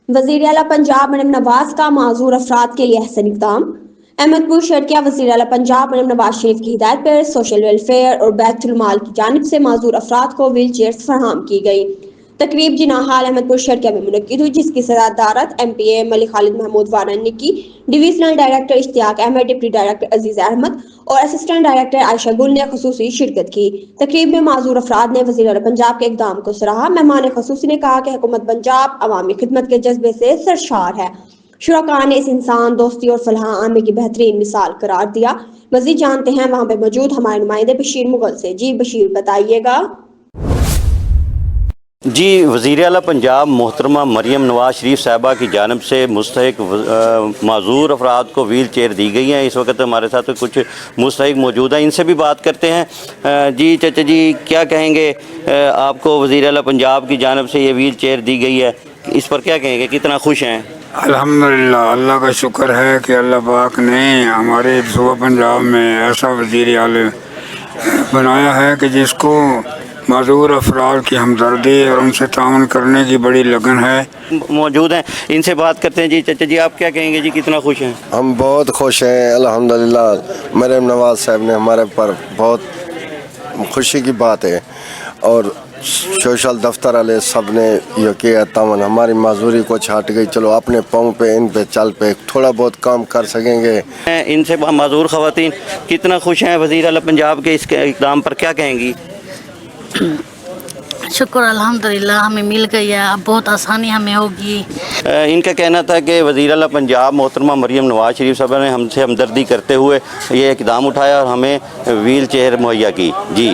वज़ीर आला पंजाब मरियम नवाज का माजूर अफराद के लिए अहसन इक़दाम। अहमदपुर शर्किया वज़ीर आला पंजाब मरियम नवाज शरीफ की हिदायत पर सोशल वेलफेयर और बैतुल माल की जानिब से माजूर अफराद को व्हील चेयर्स फराहम की गई। तकरीब जिनाहाल अहमदपुर शर्किया में मुनक्किद हुई, जिसकी सदारत MPA मलिक खालिद महमूद वारन ने की। Divisional director Ishtiaq Ahmed, deputy director Aziz Ahmed और असिस्टेंट डायरेक्टर आयशा गुल ने खुसूसी शिरकत की। तकरीब में माजूर अफराद ने वज़ीर आला पंजाब के इक़दाम को सराहा। मेहमान खुसूसी ने कहा कि हुकूमत पंजाब अवामी खिदमत के जज्बे से सरशार है। शुरका ने इस इंसान दोस्ती और फलाह आमे की बेहतरीन मिसाल करार दिया। मज़ीद जानते हैं वहाँ पे मौजूद हमारे नुमाइंदे बशीर मुगल से। जी बशीर, बताइएगा। जी, वज़ीर आला पंजाब मोहतरमा मरियम नवाज शरीफ साहबा की जानब से मुस्तहिक माजूर अफराद को व्हील चेयर दी गई हैं। इस वक्त हमारे साथ कुछ मुस्तहिक मौजूद हैं, इनसे भी बात करते हैं। जी चाचा जी, क्या कहेंगे, आपको वज़ीर आला पंजाब की जानब से ये व्हील चेयर दी गई है, इस पर क्या कहेंगे, कितना खुश हैं? अल्हम्दुलिल्लाह, अल्लाह का शुक्र है कि अल्लाह पाक ने हमारे सूबा पंजाब में ऐसा वज़ीर आला बनाया है कि जिसको माजूर अफराद की हमदर्दी और उनसे ताउन करने की बड़ी लगन है। मौजूद हैं, इनसे बात करते हैं। जी चाचा जी, आप क्या कहेंगे, जी कितना खुश हैं? हम बहुत खुश हैं अल्हम्दुलिल्लाह। मरियम नवाज साहब ने हमारे पर बहुत खुशी की बात है और सोशल दफ्तर वाले सब ने ये किया तावन हमारी माजूरी को छाट गई। चलो अपने पाँव पे इन पे चल पे थोड़ा बहुत काम कर सकेंगे। इनसे माजूर ख़वातीन कितना खुश हैं वज़ीर आला पंजाब के इस इक़दाम पर, क्या कहेंगी? शुक्र अल्हम्दुलिल्लाह, हमें मिल गई है, अब बहुत आसानी हमें होगी। इनका कहना था कि वज़ीर आला पंजाब मोहतरमा मरियम नवाज शरीफ साहब ने हमसे हमदर्दी करते हुए ये इक़दाम उठाया और हमें व्हील चेयर मुहैया की। जी।